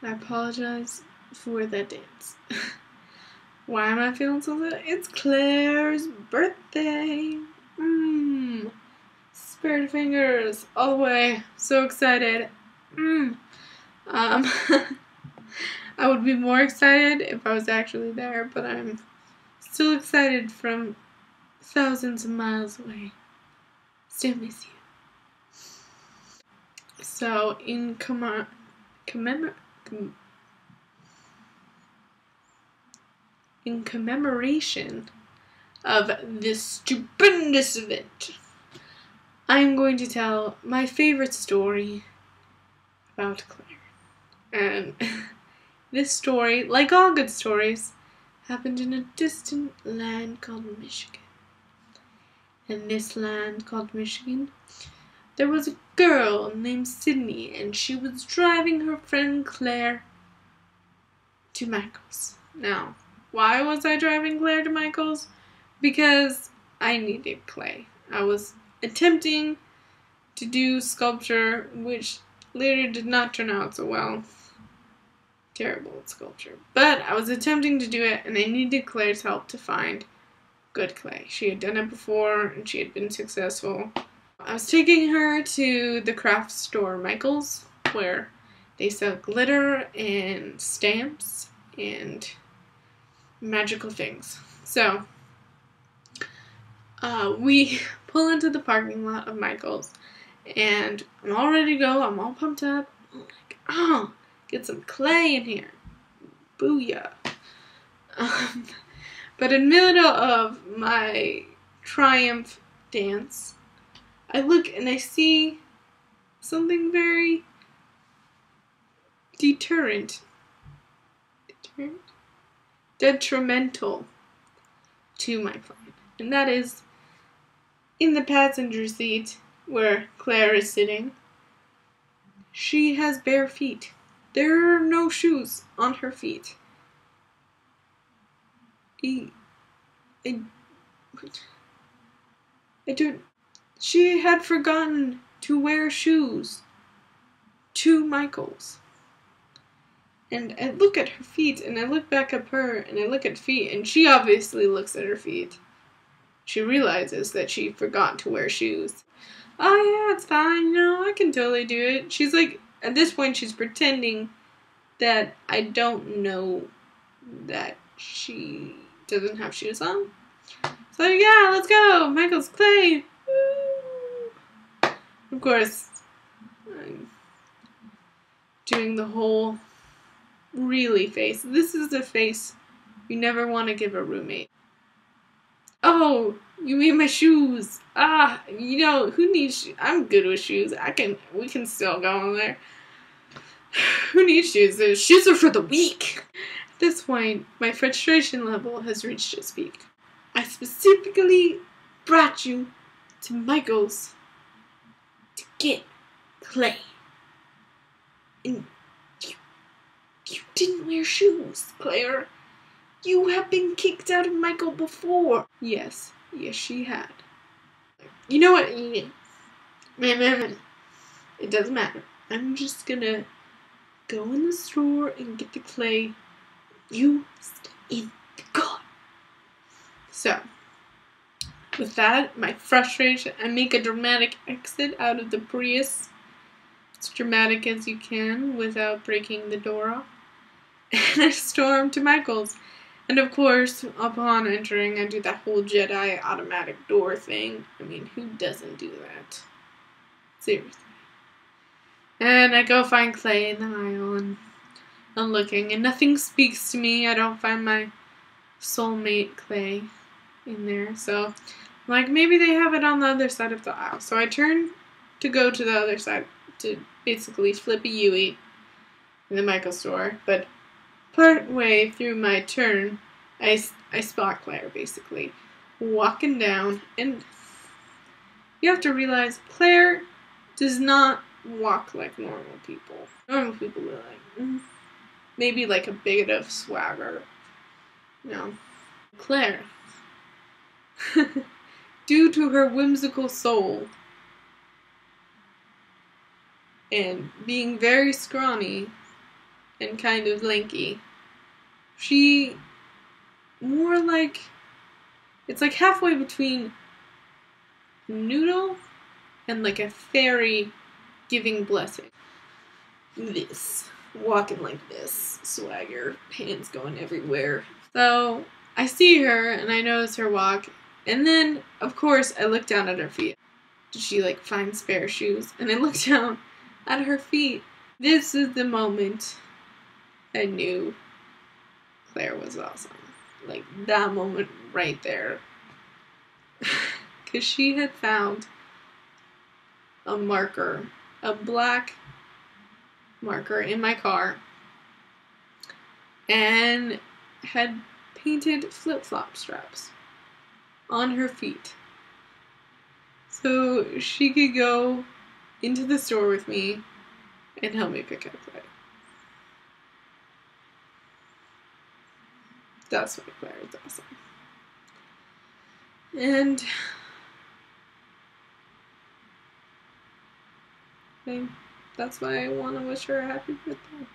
I apologize for that dance. Why am I feeling so good? It's Claire's birthday. Spirit fingers all the way. So excited. I would be more excited if I was actually there, but I'm still excited from thousands of miles away. Still miss you. So, in commemoration of this stupendous event, I'm going to tell my favorite story about Claire. And this story, like all good stories, happened in a distant land called Michigan. In this land called Michigan, there was a girl named Sydney, and she was driving her friend Claire to Michael's. Now, why was I driving Claire to Michael's? Because I needed clay. I was attempting to do sculpture, which later did not turn out so well. Terrible at sculpture. But I was attempting to do it, and I needed Claire's help to find good clay. She had done it before, and she had been successful. I was taking her to the craft store Michael's, where they sell glitter and stamps and magical things. So, we pull into the parking lot of Michael's, and I'm all ready to go. I'm all pumped up. I'm like, oh, get some clay in here. Booyah. But in the middle of my triumph dance, I look and I see something very detrimental to my plan. And that is, in the passenger seat where Claire is sitting, she has bare feet. There are no shoes on her feet. She had forgotten to wear shoes to Michael's. And I look at her feet, and I look back at her, and I look at feet, and she obviously looks at her feet. She realizes that she forgot to wear shoes. Oh yeah, it's fine, I can totally do it. She's like, at this point, she's pretending that I don't know that she doesn't have shoes on. So yeah, let's go, Michael's clay. Woo! Of course, I'm doing the whole really face. This is the face you never want to give a roommate. Oh, you mean my shoes? Who needs shoes? I'm good with shoes. We can still go in there. Who needs shoes? The shoes are for the weak. At this point, my frustration level has reached its peak. I specifically brought you to Michael's to get clay. And you didn't wear shoes, Claire. You have been kicked out of Michael before. Yes, she had. You know what? It doesn't matter. I'm just gonna go in the store and get the clay. You stay in the car. So, with that, my frustration, I make a dramatic exit out of the Prius. As dramatic as you can without breaking the door off. And I storm to Michael's. And of course, upon entering, I do that whole Jedi automatic door thing. I mean, who doesn't do that? Seriously. And I go find clay in the aisle, and I'm looking, and nothing speaks to me. I don't find my soulmate clay in there. So, I'm like, maybe they have it on the other side of the aisle. So I turn to go to the other side to basically flip a Yui in the Michael store. But part way through my turn, I spot Claire, basically, walking down, and you have to realize Claire does not walk like normal people. Normal people are like, maybe like a bit of swagger. No. Claire, due to her whimsical soul, and being very scrawny, and kind of lanky. She more like, it's like halfway between Noodle and like a fairy giving blessing. This, walking like this, swagger, hands going everywhere. So I see her and I notice her walk, and then of course I look down at her feet. Did she like find spare shoes? And I look down at her feet. This is the moment I knew Claire was awesome. Like that moment right there. Because she had found a marker, a black marker in my car, and had painted flip-flop straps on her feet. So she could go into the store with me and help me pick up Claire. That's why Claire is awesome. And that's why I want to wish her a happy birthday.